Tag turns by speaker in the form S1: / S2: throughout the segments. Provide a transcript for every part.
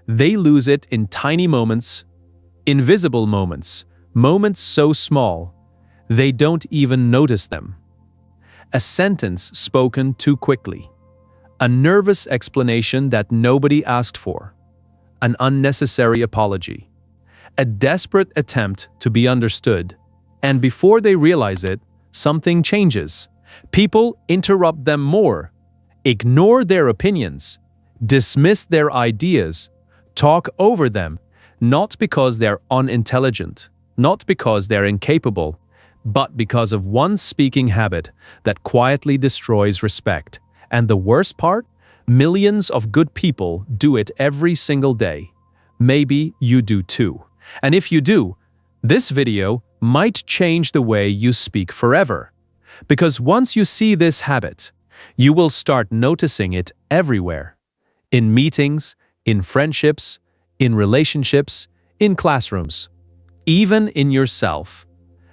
S1: They lose it in tiny moments, invisible moments, moments so small, they don't even notice them. A sentence spoken too quickly. A nervous explanation that nobody asked for. An unnecessary apology. A desperate attempt to be understood. And before they realize it, something changes. People interrupt them more, ignore their opinions, dismiss their ideas, talk over them, not because they're unintelligent, not because they're incapable, but because of one speaking habit that quietly destroys respect. And the worst part? Millions of good people do it every single day. Maybe you do too. And if you do, this video might change the way you speak forever. Because once you see this habit, you will start noticing it everywhere. In meetings, in friendships, in relationships, in classrooms, even in yourself.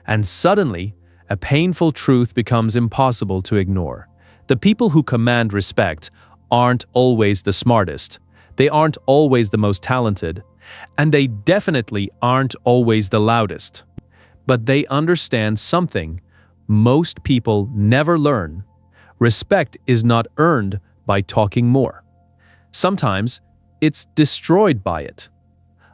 S1: And suddenly, a painful truth becomes impossible to ignore. The people who command respect aren't always the smartest, they aren't always the most talented, and they definitely aren't always the loudest. But they understand something most people never learn. Respect is not earned by talking more. Sometimes, it's destroyed by it.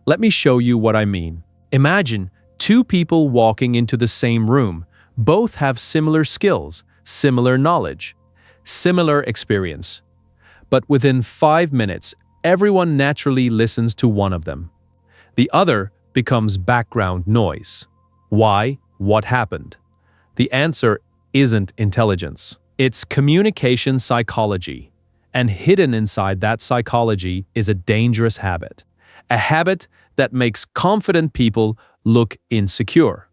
S1: Let me show you what I mean. Imagine two people walking into the same room. Both have similar skills, similar knowledge, similar experience. But within 5 minutes, everyone naturally listens to one of them. The other becomes background noise. Why? What happened? The answer isn't intelligence. It's communication psychology. And hidden inside that psychology is a dangerous habit. A habit that makes confident people look insecure,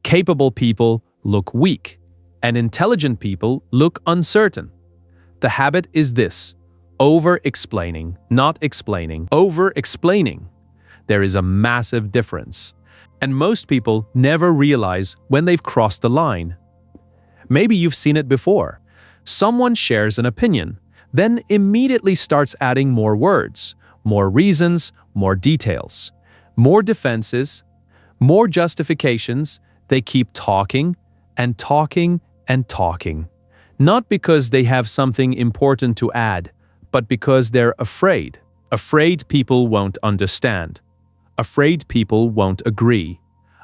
S1: capable people look weak, and intelligent people look uncertain. The habit is this: over-explaining, not explaining, over-explaining. There is a massive difference. And most people never realize when they've crossed the line. Maybe you've seen it before. Someone shares an opinion, then immediately starts adding more words, more reasons, more details, more defenses, more justifications. They keep talking and talking and talking. Not because they have something important to add, but because they're afraid. Afraid people won't understand. Afraid people won't agree.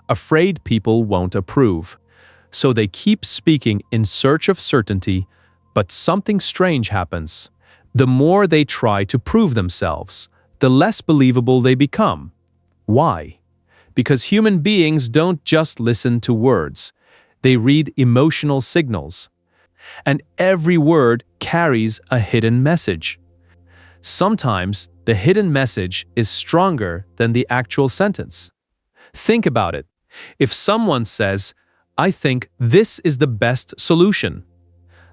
S1: Afraid people won't approve. So they keep speaking in search of certainty, but something strange happens. The more they try to prove themselves, the less believable they become. Why? Because human beings don't just listen to words. They read emotional signals. And every word carries a hidden message. Sometimes the hidden message is stronger than the actual sentence. Think about it. If someone says, "I think this is the best solution,"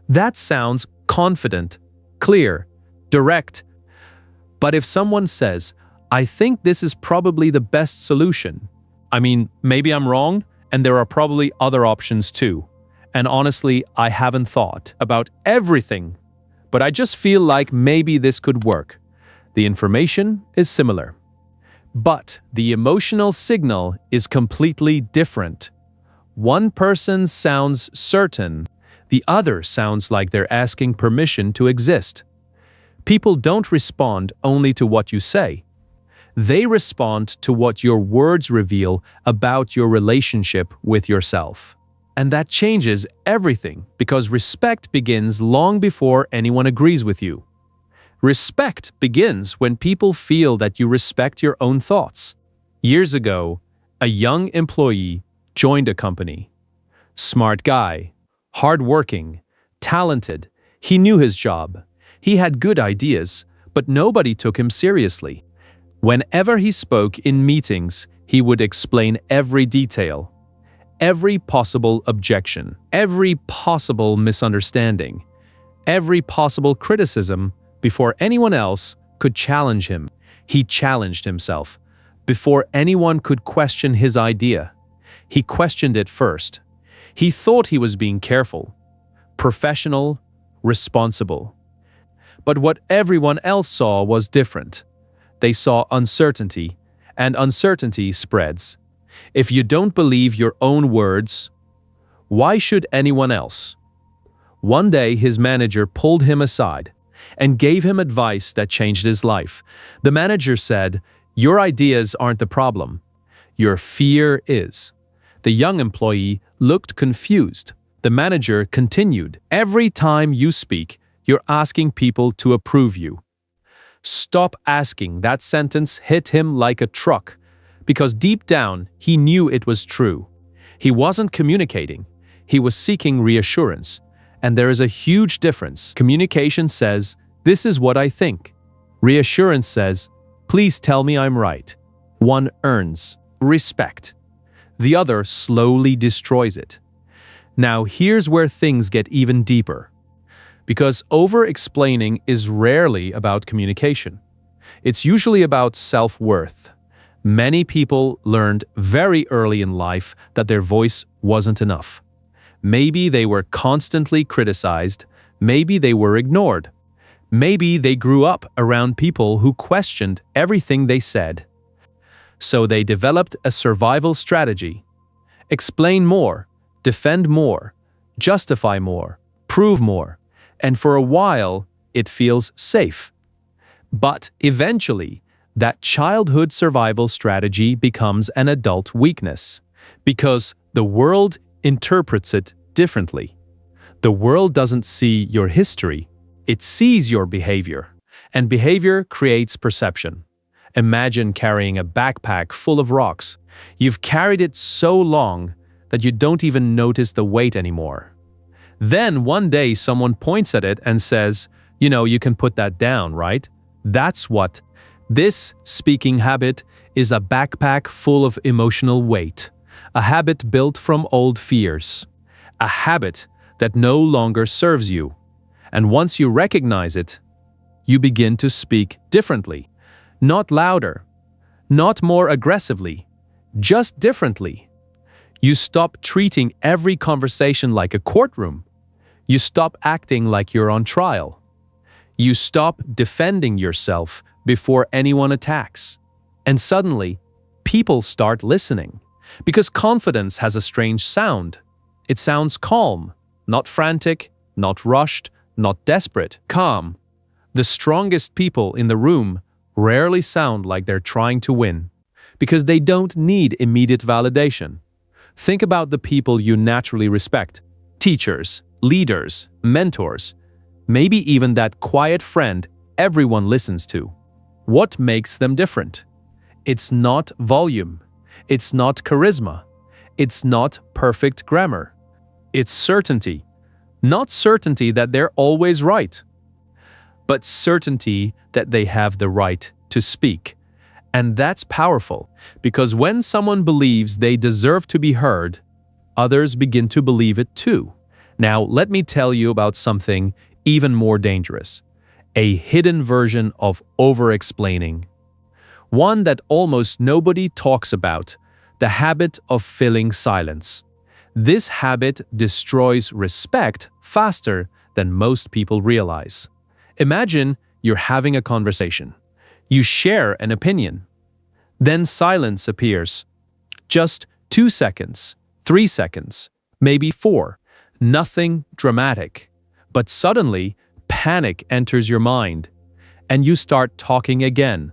S1: that sounds confident, clear, direct. But if someone says, "I think this is probably the best solution," I mean, maybe I'm wrong, and there are probably other options too. And honestly, I haven't thought about everything, but I just feel like maybe this could work. The information is similar, but the emotional signal is completely different. One person sounds certain, the other sounds like they're asking permission to exist. People don't respond only to what you say. They respond to what your words reveal about your relationship with yourself. And that changes everything, because respect begins long before anyone agrees with you. Respect begins when people feel that you respect your own thoughts. Years ago, a young employee joined a company. Smart guy, hardworking, talented, he knew his job. He had good ideas, but nobody took him seriously. Whenever he spoke in meetings, he would explain every detail, every possible objection, every possible misunderstanding, every possible criticism before anyone else could challenge him. He challenged himself. Before anyone could question his idea, he questioned it first. He thought he was being careful, professional, responsible. But what everyone else saw was different. they saw uncertainty, and uncertainty spreads. If you don't believe your own words, why should anyone else? One day, his manager pulled him aside and gave him advice that changed his life. The manager said, "Your ideas aren't the problem. Your fear is." The young employee looked confused. The manager continued, "Every time you speak, you're asking people to approve you. Stop asking." That sentence hit him like a truck, because deep down, he knew it was true. He wasn't communicating. He was seeking reassurance. And there is a huge difference. Communication says, "This is what I think." Reassurance says, "Please tell me I'm right." One earns respect. The other slowly destroys it. Now here's where things get even deeper. Because over-explaining is rarely about communication. It's usually about self-worth. Many people learned very early in life that their voice wasn't enough. Maybe they were constantly criticized, maybe they were ignored. Maybe they grew up around people who questioned everything they said. So they developed a survival strategy. Explain more, defend more, justify more, prove more. And for a while, it feels safe. But eventually, that childhood survival strategy becomes an adult weakness. Because the world interprets it differently. The world doesn't see your history, it sees your behavior. And behavior creates perception. Imagine carrying a backpack full of rocks. You've carried it so long that you don't even notice the weight anymore. Then one day someone points at it and says, "You can put that down, right?" That's what. This speaking habit is a backpack full of emotional weight. A habit built from old fears. A habit that no longer serves you. And once you recognize it, you begin to speak differently. Not louder, not more aggressively, just differently. You stop treating every conversation like a courtroom. You stop acting like you're on trial. You stop defending yourself before anyone attacks. And suddenly, people start listening. Because confidence has a strange sound. It sounds calm, not frantic, not rushed, not desperate. Calm. The strongest people in the room rarely sound like they're trying to win, because they don't need immediate validation. Think about the people you naturally respect. Teachers, leaders, mentors, maybe even that quiet friend everyone listens to. What makes them different? It's not volume. It's not charisma. It's not perfect grammar. It's certainty. Not certainty that they're always right, but certainty that they have the right to speak. And that's powerful, because when someone believes they deserve to be heard, others begin to believe it too. Now, let me tell you about something even more dangerous. A hidden version of over-explaining. One that almost nobody talks about, the habit of filling silence. This habit destroys respect faster than most people realize. Imagine you're having a conversation. You share an opinion. Then silence appears. Just 2 seconds, 3 seconds, maybe 4. Nothing dramatic. But suddenly, panic enters your mind, and you start talking again.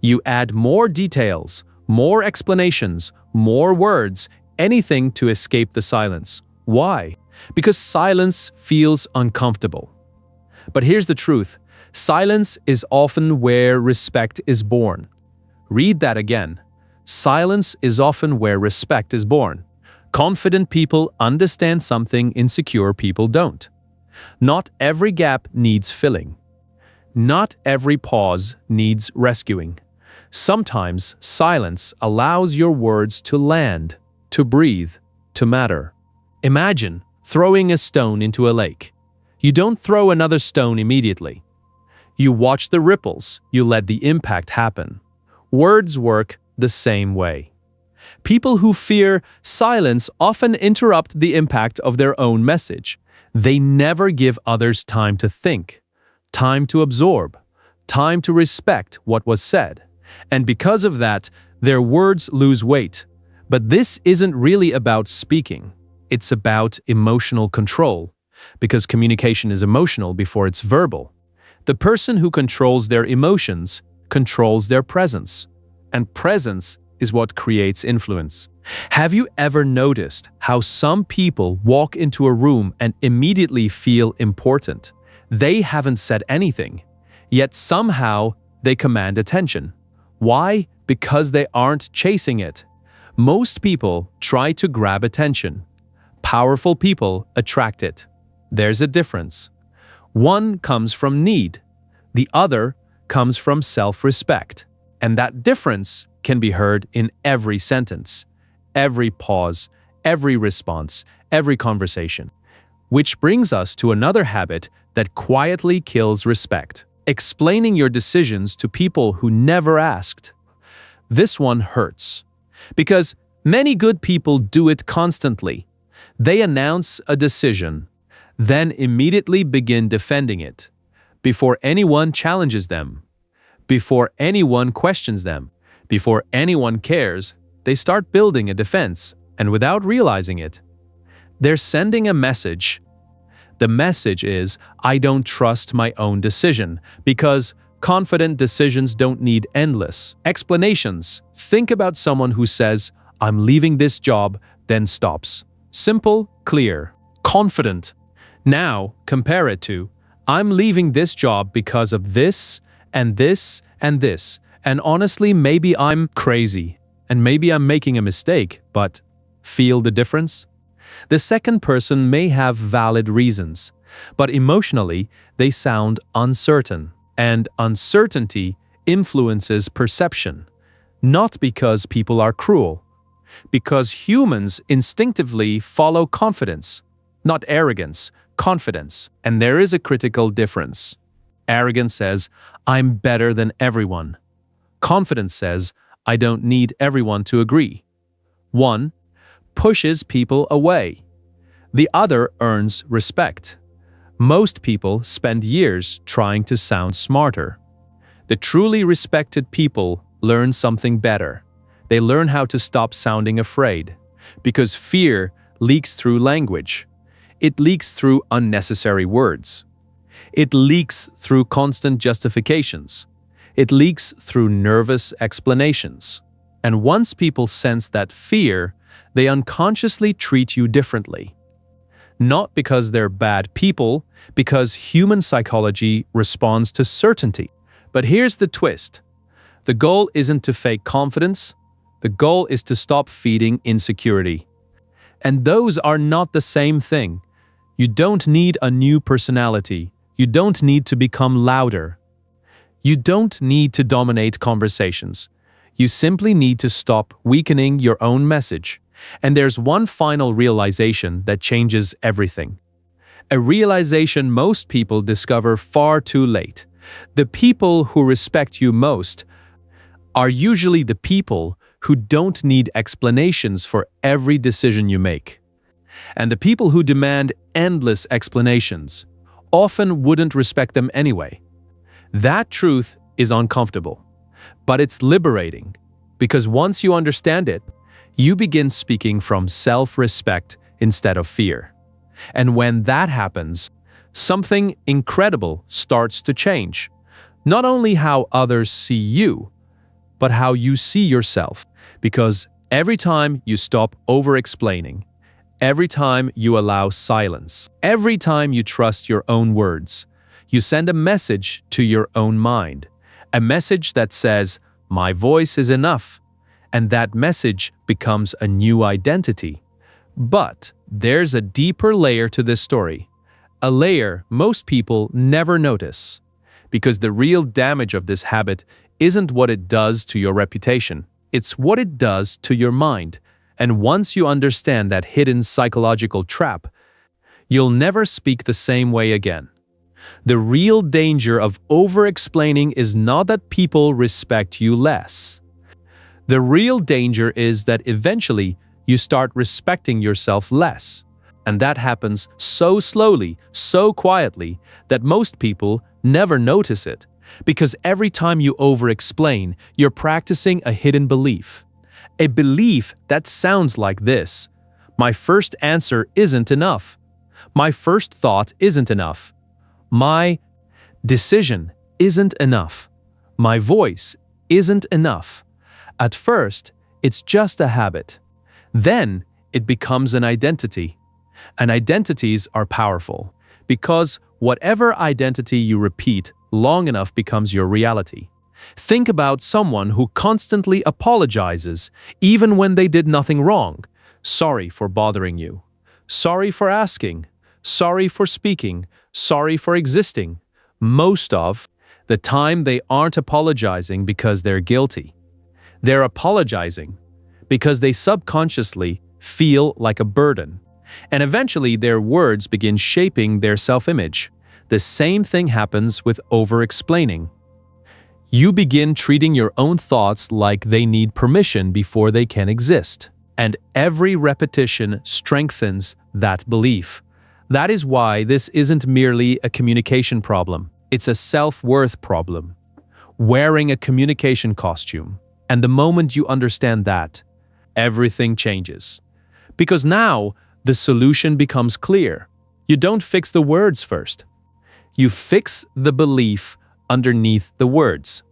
S1: You add more details, more explanations, more words, anything to escape the silence. Why? Because silence feels uncomfortable. But here's the truth. Silence is often where respect is born. Read that again. Silence is often where respect is born. Confident people understand something insecure people don't. Not every gap needs filling. Not every pause needs rescuing. Sometimes silence allows your words to land, to breathe, to matter. Imagine throwing a stone into a lake. You don't throw another stone immediately. You watch the ripples, you let the impact happen. Words work the same way. People who fear silence often interrupt the impact of their own message. They never give others time to think, time to absorb, time to respect what was said. And because of that, their words lose weight. But this isn't really about speaking. It's about emotional control, because communication is emotional before it's verbal. The person who controls their emotions controls their presence, and presence is what creates influence. Have you ever noticed how some people walk into a room and immediately feel important? They haven't said anything, yet somehow they command attention. Why? Because they aren't chasing it. Most people try to grab attention. Powerful people attract it. There's a difference. One comes from need. The other comes from self-respect. And that difference can be heard in every sentence, every pause, every response, every conversation. Which brings us to another habit that quietly kills respect: explaining your decisions to people who never asked. This one hurts, because many good people do it constantly. They announce a decision, then immediately begin defending it, before anyone challenges them, before anyone questions them, before anyone cares. They start building a defense, and without realizing it, they're sending a message. The message is, I don't trust my own decision, because confident decisions don't need endless explanations. Think about someone who says, I'm leaving this job, then stops. Simple, clear, confident. Now, compare it to, I'm leaving this job because of this, and this, and this, and honestly, maybe I'm crazy, and maybe I'm making a mistake, but feel the difference? The second person may have valid reasons, but emotionally, they sound uncertain, and uncertainty influences perception. Not because people are cruel, because humans instinctively follow confidence, not arrogance, confidence. And there is a critical difference. Arrogance says, I'm better than everyone. Confidence says, I don't need everyone to agree. One pushes people away. The other earns respect. Most people spend years trying to sound smarter. The truly respected people learn something better. They learn how to stop sounding afraid, because fear leaks through language. It leaks through unnecessary words. It leaks through constant justifications. It leaks through nervous explanations. And once people sense that fear, they unconsciously treat you differently. Not because they're bad people, because human psychology responds to certainty. But here's the twist. The goal isn't to fake confidence. The goal is to stop feeding insecurity. And those are not the same thing. You don't need a new personality. You don't need to become louder. You don't need to dominate conversations. You simply need to stop weakening your own message. And there's one final realization that changes everything. A realization most people discover far too late. The people who respect you most are usually the people who don't need explanations for every decision you make. And the people who demand endless explanations often wouldn't respect them anyway. That truth is uncomfortable, but it's liberating, because once you understand it, you begin speaking from self-respect instead of fear. And when that happens, something incredible starts to change. Not only how others see you, but how you see yourself. Because every time you stop over-explaining, every time you allow silence, every time you trust your own words, you send a message to your own mind. A message that says, my voice is enough. And that message becomes a new identity. But there's a deeper layer to this story. A layer most people never notice. Because the real damage of this habit isn't what it does to your reputation. It's what it does to your mind. And once you understand that hidden psychological trap, you'll never speak the same way again. The real danger of over-explaining is not that people respect you less. The real danger is that eventually you start respecting yourself less. And that happens so slowly, so quietly, that most people never notice it. Because every time you over-explain, you're practicing a hidden belief. A belief that sounds like this: my first answer isn't enough. My first thought isn't enough. My decision isn't enough. My voice isn't enough. At first, it's just a habit. Then, it becomes an identity. And identities are powerful, because whatever identity you repeat long enough becomes your reality. Think about someone who constantly apologizes, even when they did nothing wrong. Sorry for bothering you. Sorry for asking. Sorry for speaking. Sorry for existing. Most of the time they aren't apologizing because they're guilty. They're apologizing because they subconsciously feel like a burden. And eventually their words begin shaping their self-image. The same thing happens with over-explaining. You begin treating your own thoughts like they need permission before they can exist. And every repetition strengthens that belief. That is why this isn't merely a communication problem. It's a self-worth problem. Wearing a communication costume. And the moment you understand that, everything changes. Because now, the solution becomes clear. You don't fix the words first. You fix the belief underneath the words.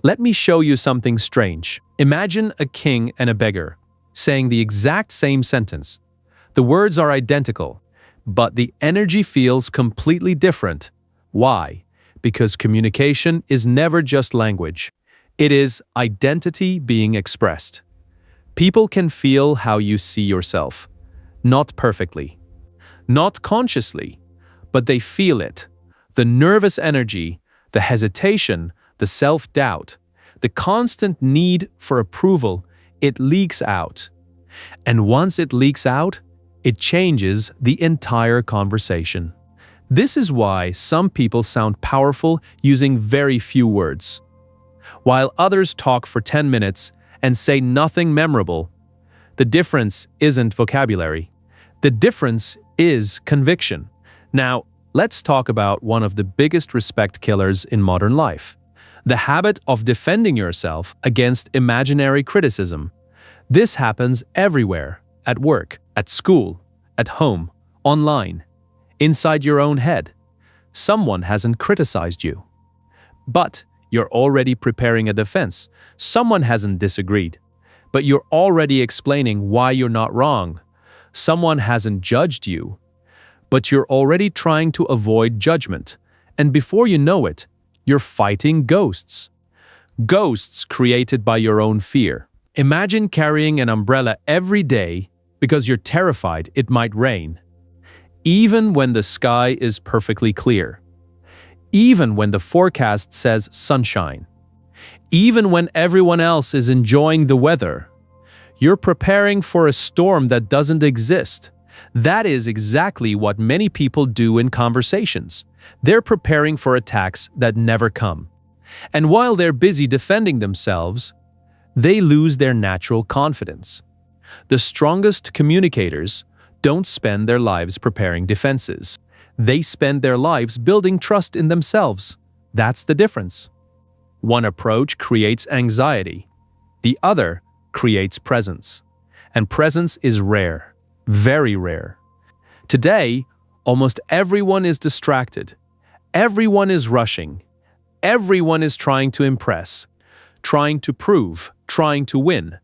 S1: Let me show you something strange. Imagine a king and a beggar saying the exact same sentence. The words are identical, but the energy feels completely different. Why? Because communication is never just language. It is identity being expressed. People can feel how you see yourself. Not perfectly, not consciously, but they feel it. The nervous energy, the hesitation, the self-doubt, the constant need for approval, it leaks out. And once it leaks out, it changes the entire conversation. This is why some people sound powerful using very few words, while others talk for 10 minutes and say nothing memorable. The difference isn't vocabulary. The difference is conviction. Now, let's talk about one of the biggest respect killers in modern life: the habit of defending yourself against imaginary criticism. This happens everywhere: at work, at school, at home, online, inside your own head. Someone hasn't criticized you, but you're already preparing a defense. Someone hasn't disagreed, but you're already explaining why you're not wrong. Someone hasn't judged you, but you're already trying to avoid judgment. And before you know it, you're fighting ghosts. Ghosts created by your own fear. Imagine carrying an umbrella every day because you're terrified it might rain. Even when the sky is perfectly clear. Even when the forecast says sunshine. Even when everyone else is enjoying the weather. You're preparing for a storm that doesn't exist. That is exactly what many people do in conversations. They're preparing for attacks that never come. And while they're busy defending themselves, they lose their natural confidence. The strongest communicators don't spend their lives preparing defenses. They spend their lives building trust in themselves. That's the difference. One approach creates anxiety. The other creates presence. And presence is rare, very rare. Today, almost everyone is distracted. Everyone is rushing. Everyone is trying to impress, trying to prove, trying to win.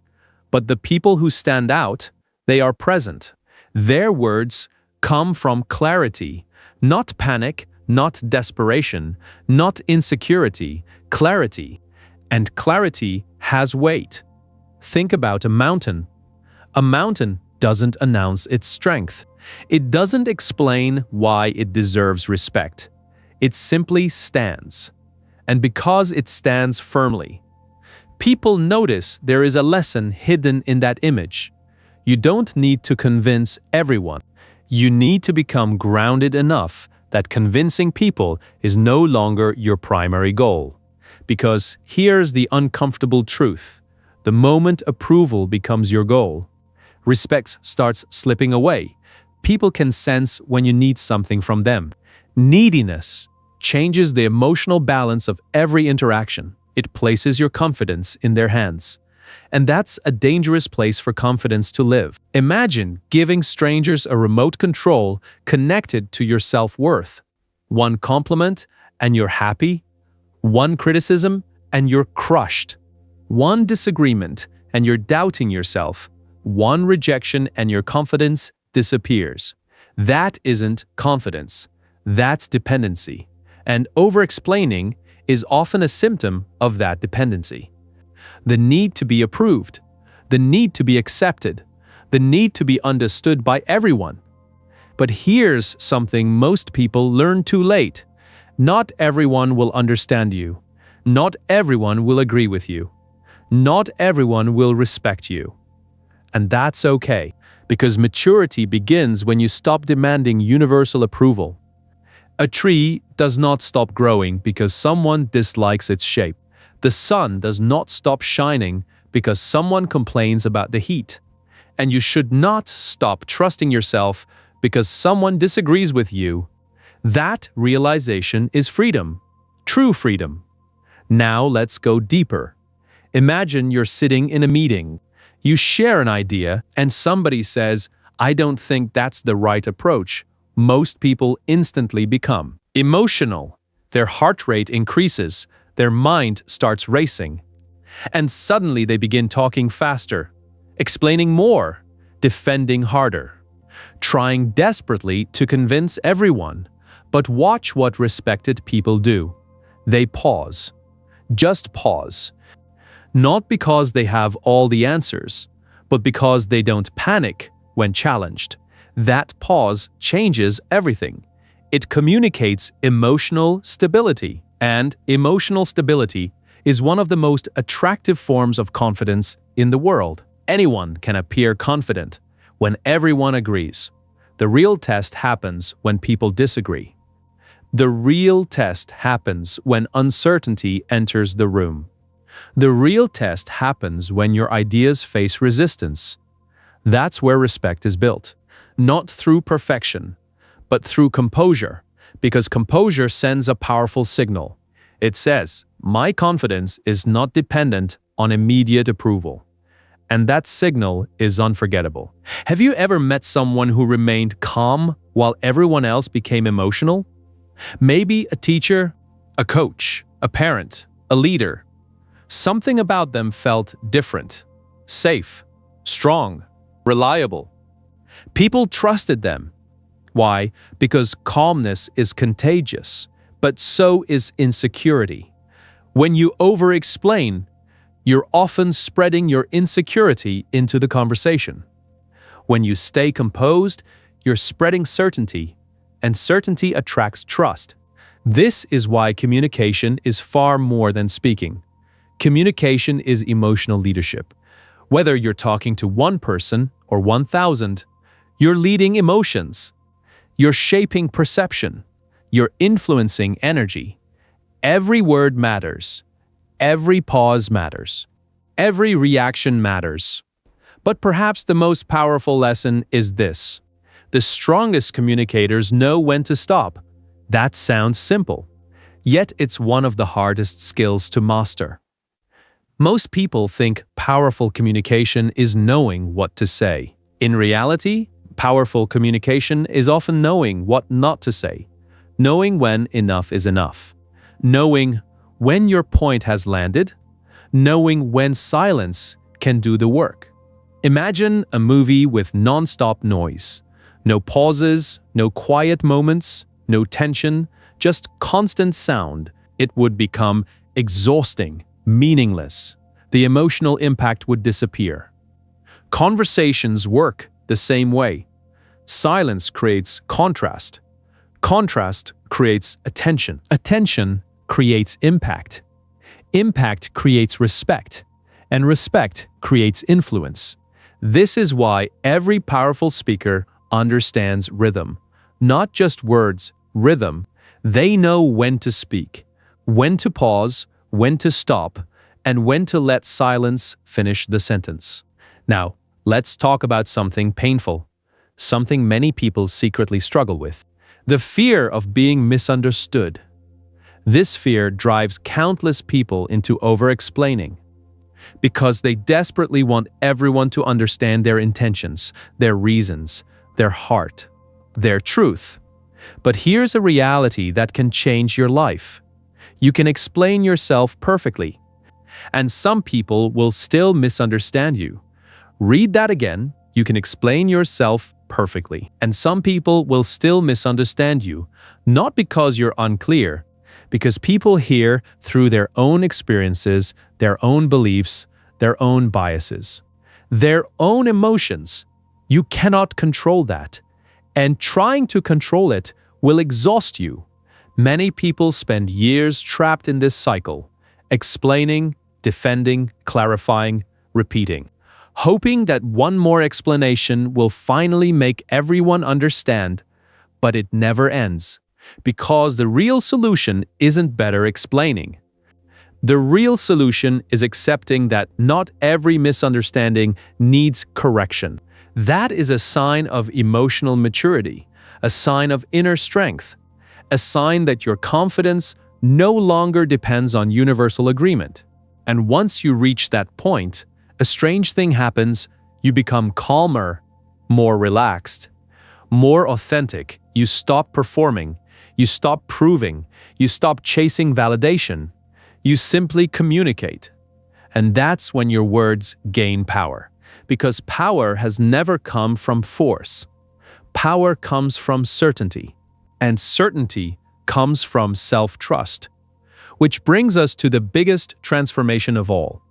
S1: But the people who stand out, they are present. Their words come from clarity, not panic, not desperation, not insecurity, clarity. And clarity has weight. Think about a mountain. A mountain doesn't announce its strength. It doesn't explain why it deserves respect. It simply stands. And because it stands firmly, people notice there is a lesson hidden in that image. You don't need to convince everyone. You need to become grounded enough that convincing people is no longer your primary goal. Because here's the uncomfortable truth. The moment approval becomes your goal, respect starts slipping away. People can sense when you need something from them. Neediness changes the emotional balance of every interaction. It places your confidence in their hands. And that's a dangerous place for confidence to live. Imagine giving strangers a remote control connected to your self-worth. One compliment and you're happy. One criticism and you're crushed. One disagreement and you're doubting yourself. One rejection and your confidence disappears. That isn't confidence. That's dependency. And over-explaining is often a symptom of that dependency. The need to be approved, the need to be accepted, the need to be understood by everyone. But here's something most people learn too late. Not everyone will understand you. Not everyone will agree with you. Not everyone will respect you. And that's okay, because maturity begins when you stop demanding universal approval. A tree does not stop growing because someone dislikes its shape. The sun does not stop shining because someone complains about the heat. And you should not stop trusting yourself because someone disagrees with you. That realization is freedom, true freedom. Now let's go deeper. Imagine you're sitting in a meeting. You share an idea and somebody says, "I don't think that's the right approach." Most people instantly become emotional. Their heart rate increases. Their mind starts racing. And suddenly they begin talking faster, explaining more, defending harder, trying desperately to convince everyone. But watch what respected people do. They pause. Just pause. Not because they have all the answers, but because they don't panic when challenged. That pause changes everything. It communicates emotional stability. And emotional stability is one of the most attractive forms of confidence in the world. Anyone can appear confident when everyone agrees. The real test happens when people disagree. The real test happens when uncertainty enters the room. The real test happens when your ideas face resistance. That's where respect is built. Not through perfection, but through composure, because composure sends a powerful signal. It says, "My confidence is not dependent on immediate approval." And that signal is unforgettable. Have you ever met someone who remained calm while everyone else became emotional? Maybe a teacher, a coach, a parent, a leader. Something about them felt different, safe, strong, reliable. People trusted them. Why? Because calmness is contagious, but so is insecurity. When you over-explain, you're often spreading your insecurity into the conversation. When you stay composed, you're spreading certainty, and certainty attracts trust. This is why communication is far more than speaking. Communication is emotional leadership. Whether you're talking to one person or 1,000, you're leading emotions. You're shaping perception. You're influencing energy. Every word matters. Every pause matters. Every reaction matters. But perhaps the most powerful lesson is this: the strongest communicators know when to stop. That sounds simple, yet it's one of the hardest skills to master. Most people think powerful communication is knowing what to say. In reality, powerful communication is often knowing what not to say, knowing when enough is enough, knowing when your point has landed, knowing when silence can do the work. Imagine a movie with non-stop noise. No pauses, no quiet moments, no tension, just constant sound. It would become exhausting, meaningless. The emotional impact would disappear. Conversations work the same way. Silence creates contrast. Contrast creates attention. Attention creates impact. Impact creates respect. And respect creates influence. This is why every powerful speaker understands rhythm. Not just words, rhythm. They know when to speak, when to pause, when to stop, and when to let silence finish the sentence. Now, let's talk about something painful, something many people secretly struggle with: the fear of being misunderstood. This fear drives countless people into over-explaining because they desperately want everyone to understand their intentions, their reasons, their heart, their truth. But here's a reality that can change your life. You can explain yourself perfectly, and some people will still misunderstand you. Read that again. You can explain yourself perfectly, and some people will still misunderstand you, not because you're unclear, because people hear through their own experiences, their own beliefs, their own biases, their own emotions. You cannot control that, and trying to control it will exhaust you. Many people spend years trapped in this cycle, explaining, defending, clarifying, repeating, hoping that one more explanation will finally make everyone understand, but it never ends, because the real solution isn't better explaining. The real solution is accepting that not every misunderstanding needs correction. That is a sign of emotional maturity, a sign of inner strength, a sign that your confidence no longer depends on universal agreement. And once you reach that point, a strange thing happens. You become calmer, more relaxed, more authentic. You stop performing, you stop proving, you stop chasing validation. You simply communicate. And that's when your words gain power. Because power has never come from force. Power comes from certainty. And certainty comes from self-trust. Which brings us to the biggest transformation of all.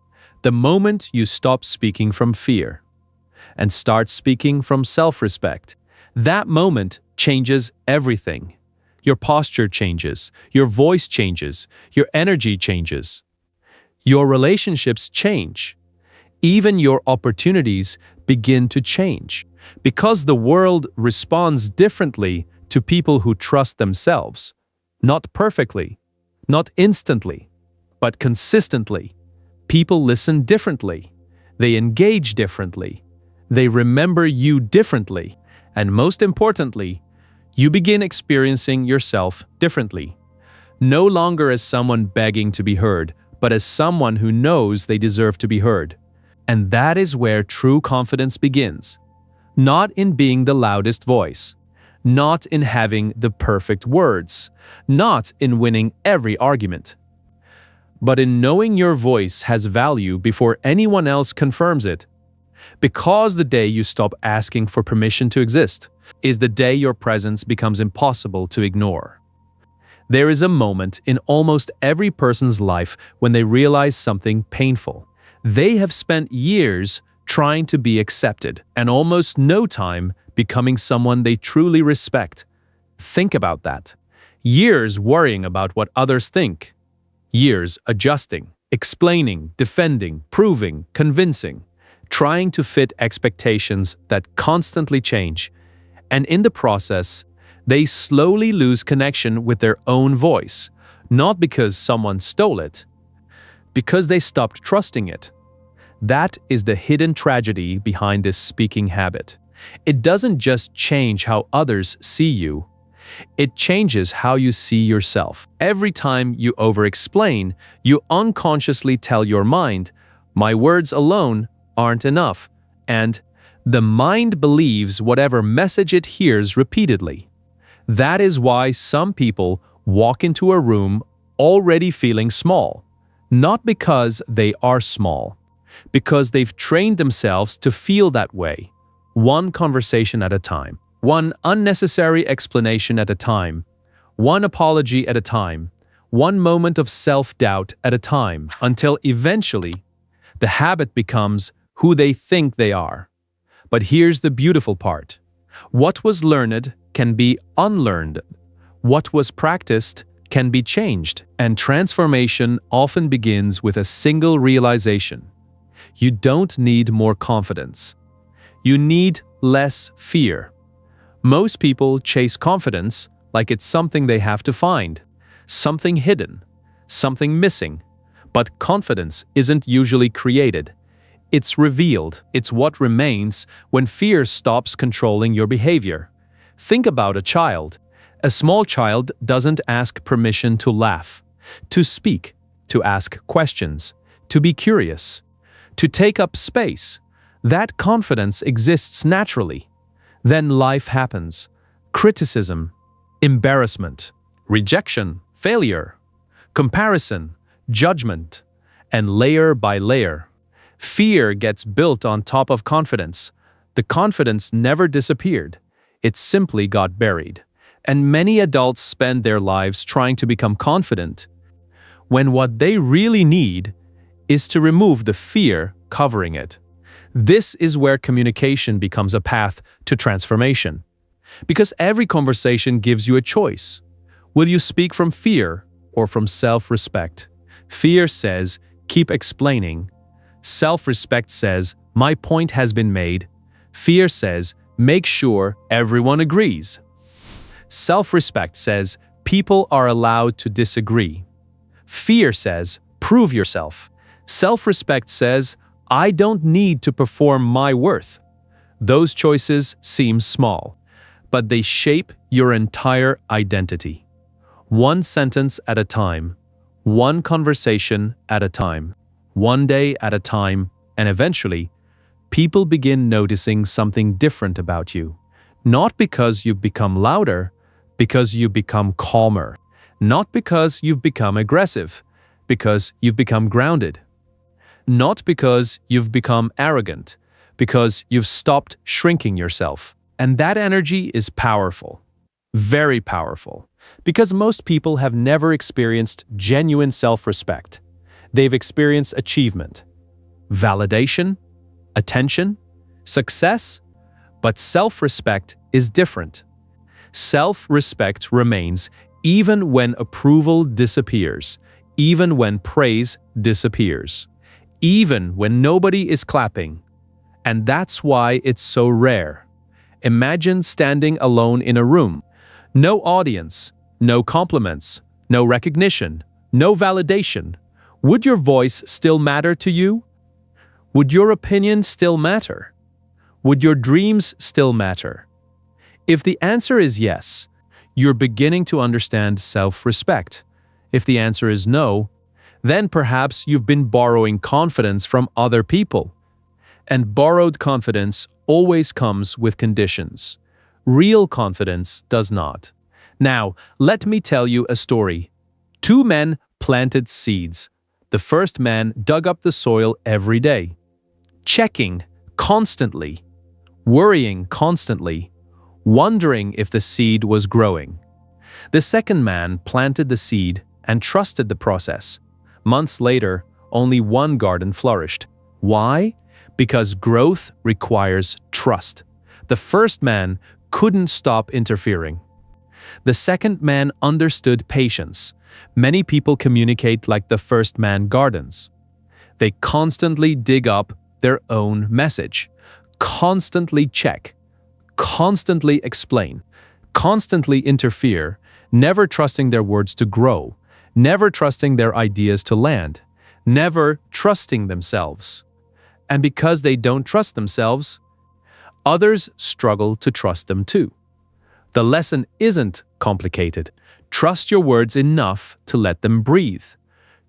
S1: The moment you stop speaking from fear and start speaking from self-respect. That moment changes everything. Your posture changes, your voice changes, your energy changes. Your relationships change. Even your opportunities begin to change. Because the world responds differently to people who trust themselves. Not perfectly, not instantly, but consistently. People listen differently. They engage differently. They remember you differently. And most importantly, you begin experiencing yourself differently. No longer as someone begging to be heard, but as someone who knows they deserve to be heard. And that is where true confidence begins. Not in being the loudest voice, not in having the perfect words, not in winning every argument, but in knowing your voice has value before anyone else confirms it. Because the day you stop asking for permission to exist is the day your presence becomes impossible to ignore. There is a moment in almost every person's life when they realize something painful. They have spent years trying to be accepted and almost no time becoming someone they truly respect. Think about that. Years worrying about what others think. Years adjusting, explaining, defending, proving, convincing, trying to fit expectations that constantly change. And in the process, they slowly lose connection with their own voice, not because someone stole it, because they stopped trusting it. That is the hidden tragedy behind this speaking habit. It doesn't just change how others see you, it changes how you see yourself. Every time you over-explain, you unconsciously tell your mind, "My words alone aren't enough," and the mind believes whatever message it hears repeatedly. That is why some people walk into a room already feeling small, not because they are small, because they've trained themselves to feel that way, one conversation at a time, one unnecessary explanation at a time, one apology at a time, one moment of self-doubt at a time, until eventually the habit becomes who they think they are. But here's the beautiful part. What was learned can be unlearned. What was practiced can be changed. And transformation often begins with a single realization. You don't need more confidence. You need less fear. Most people chase confidence like it's something they have to find, something hidden, something missing. But confidence isn't usually created. It's revealed. It's what remains when fear stops controlling your behavior. Think about a child. A small child doesn't ask permission to laugh, to speak, to ask questions, to be curious, to take up space. That confidence exists naturally. Then life happens. Criticism, embarrassment, rejection, failure, comparison, judgment, and layer by layer, fear gets built on top of confidence. The confidence never disappeared. It simply got buried. And many adults spend their lives trying to become confident, when what they really need is to remove the fear covering it. This is where communication becomes a path to transformation. Because every conversation gives you a choice. Will you speak from fear or from self-respect? Fear says, keep explaining. Self-respect says, my point has been made. Fear says, make sure everyone agrees. Self-respect says, people are allowed to disagree. Fear says, prove yourself. Self-respect says, I don't need to perform my worth. Those choices seem small, but they shape your entire identity. One sentence at a time, one conversation at a time, one day at a time, and eventually, people begin noticing something different about you. Not because you've become louder, because you become calmer. Not because you've become aggressive, because you've become grounded. Not because you've become arrogant, because you've stopped shrinking yourself. And that energy is powerful, very powerful, because most people have never experienced genuine self-respect. They've experienced achievement, validation, attention, success, but self-respect is different. Self-respect remains even when approval disappears, even when praise disappears, even when nobody is clapping. And that's why it's so rare. Imagine standing alone in a room. No audience, no compliments, no recognition, no validation. Would your voice still matter to you? Would your opinion still matter? Would your dreams still matter? If the answer is yes, you're beginning to understand self-respect. If the answer is no, then perhaps you've been borrowing confidence from other people. And borrowed confidence always comes with conditions. Real confidence does not. Now, let me tell you a story. Two men planted seeds. The first man dug up the soil every day, checking constantly, worrying constantly, wondering if the seed was growing. The second man planted the seed and trusted the process. Months later, only one garden flourished. Why? Because growth requires trust. The first man couldn't stop interfering. The second man understood patience. Many people communicate like the first man gardens. They constantly dig up their own message, constantly check, constantly explain, constantly interfere, never trusting their words to grow, never trusting their ideas to land, never trusting themselves. And because they don't trust themselves, others struggle to trust them too. The lesson isn't complicated. Trust your words enough to let them breathe.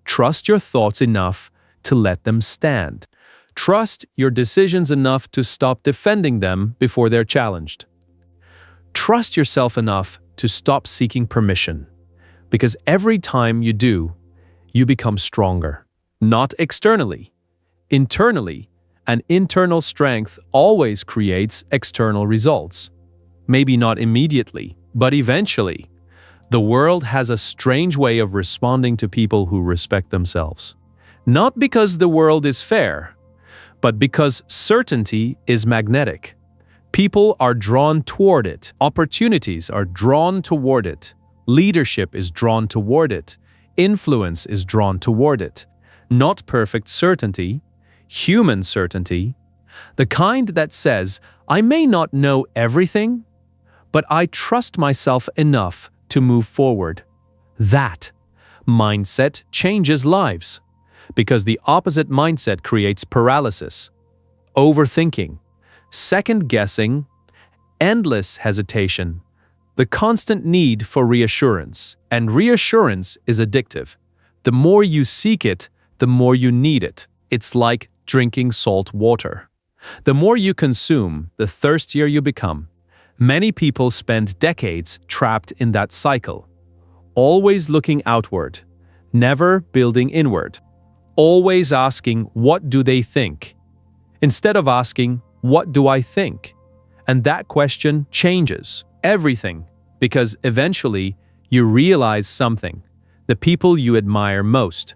S1: Trust your thoughts enough to let them stand. Trust your decisions enough to stop defending them before they're challenged. Trust yourself enough to stop seeking permission. Because every time you do, you become stronger. Not externally, internally. And internal strength always creates external results. Maybe not immediately, but eventually. The world has a strange way of responding to people who respect themselves. Not because the world is fair, but because certainty is magnetic. People are drawn toward it. Opportunities are drawn toward it. Leadership is drawn toward it. Influence is drawn toward it. Not perfect certainty, human certainty, the kind that says, I may not know everything, but I trust myself enough to move forward. That mindset changes lives, because the opposite mindset creates paralysis, overthinking, second-guessing, endless hesitation, The constant need for reassurance, and reassurance is addictive. The more you seek it, the more you need it. It's like drinking salt water. The more you consume, the thirstier you become. Many people spend decades trapped in that cycle, always looking outward, never building inward, always asking, "What do they think?" instead of asking, "What do I think?" And that question changes everything, because eventually you realize something. The people you admire most,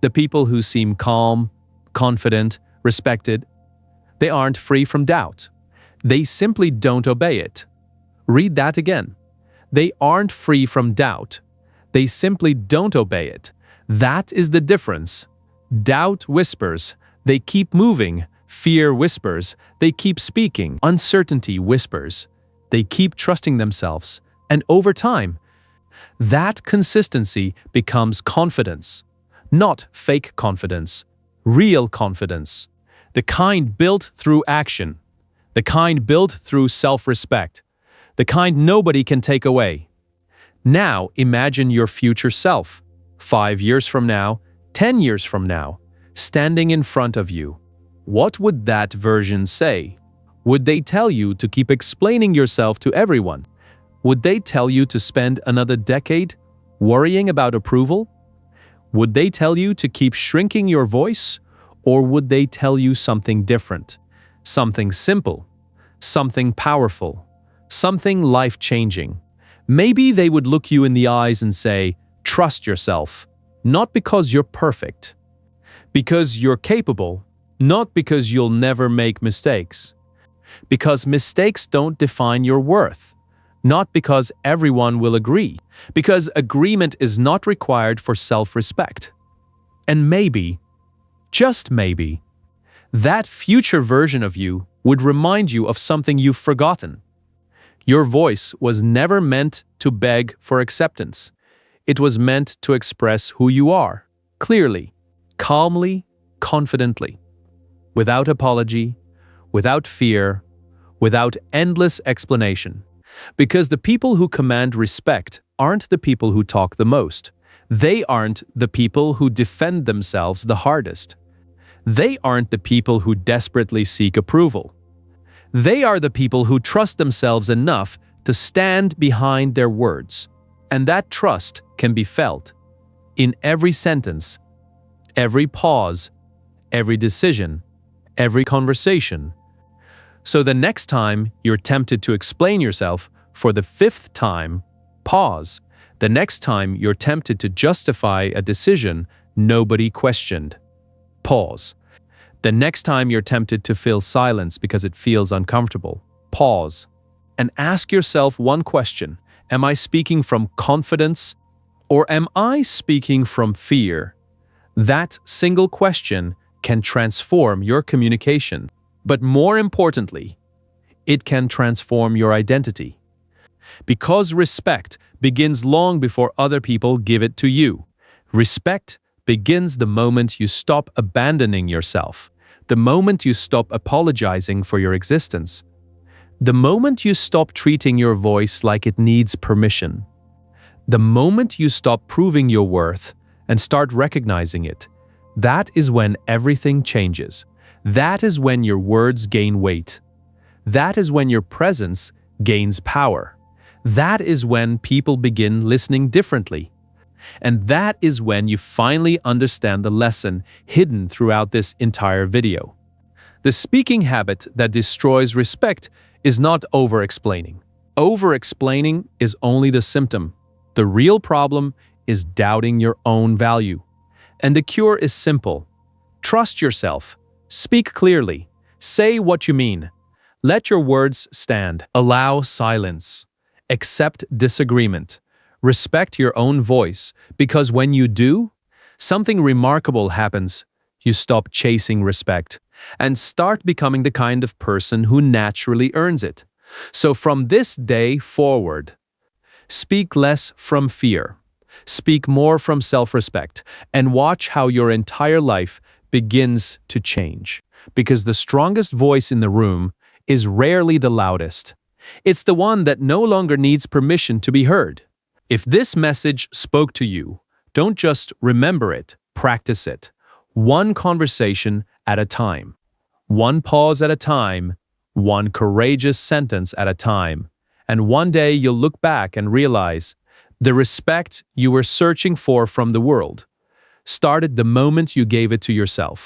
S1: the people who seem calm, confident, respected, they aren't free from doubt. They simply don't obey it. Read that again. They aren't free from doubt. They simply don't obey it. That is the difference. Doubt whispers, they keep moving. Fear whispers, they keep speaking. Uncertainty whispers, they keep trusting themselves. And over time, that consistency becomes confidence. Not fake confidence, real confidence. The kind built through action. The kind built through self-respect. The kind nobody can take away. Now imagine your future self, 5 years from now, 10 years from now, standing in front of you. What would that version say? Would they tell you to keep explaining yourself to everyone? Would they tell you to spend another decade worrying about approval? Would they tell you to keep shrinking your voice? Or would they tell you something different? Something simple, something powerful, something life-changing. Maybe they would look you in the eyes and say, "Trust yourself," not because you're perfect, because you're capable, not because you'll never make mistakes, because mistakes don't define your worth, not because everyone will agree, because agreement is not required for self-respect. And maybe, just maybe, that future version of you would remind you of something you've forgotten. Your voice was never meant to beg for acceptance. It was meant to express who you are, clearly, calmly, confidently, without apology, without fear, without endless explanation. Because the people who command respect aren't the people who talk the most. They aren't the people who defend themselves the hardest. They aren't the people who desperately seek approval. They are the people who trust themselves enough to stand behind their words. And that trust can be felt in every sentence, every pause, every decision, every conversation. So the next time you're tempted to explain yourself for the 5th time, pause. The next time you're tempted to justify a decision nobody questioned, pause. The next time you're tempted to fill silence because it feels uncomfortable, pause. And ask yourself one question: am I speaking from confidence or am I speaking from fear? That single question can transform your communication. But more importantly, it can transform your identity. Because respect begins long before other people give it to you. Respect begins the moment you stop abandoning yourself, the moment you stop apologizing for your existence, the moment you stop treating your voice like it needs permission, the moment you stop proving your worth and start recognizing it. That is when everything changes. That is when your words gain weight. That is when your presence gains power. That is when people begin listening differently. And that is when you finally understand the lesson hidden throughout this entire video. The speaking habit that destroys respect is not over-explaining. Over-explaining is only the symptom. The real problem is doubting your own value. And the cure is simple. Trust yourself. Speak clearly. Say what you mean. Let your words stand. Allow silence. Accept disagreement. Respect your own voice, because when you do, something remarkable happens. You stop chasing respect and start becoming the kind of person who naturally earns it. So from this day forward, speak less from fear. Speak more from self-respect, and watch how your entire life begins to change. Because the strongest voice in the room is rarely the loudest. It's the one that no longer needs permission to be heard. If this message spoke to you, don't just remember it, practice it. One conversation at a time. One pause at a time. One courageous sentence at a time. And one day you'll look back and realize the respect you were searching for from the world started the moment you gave it to yourself.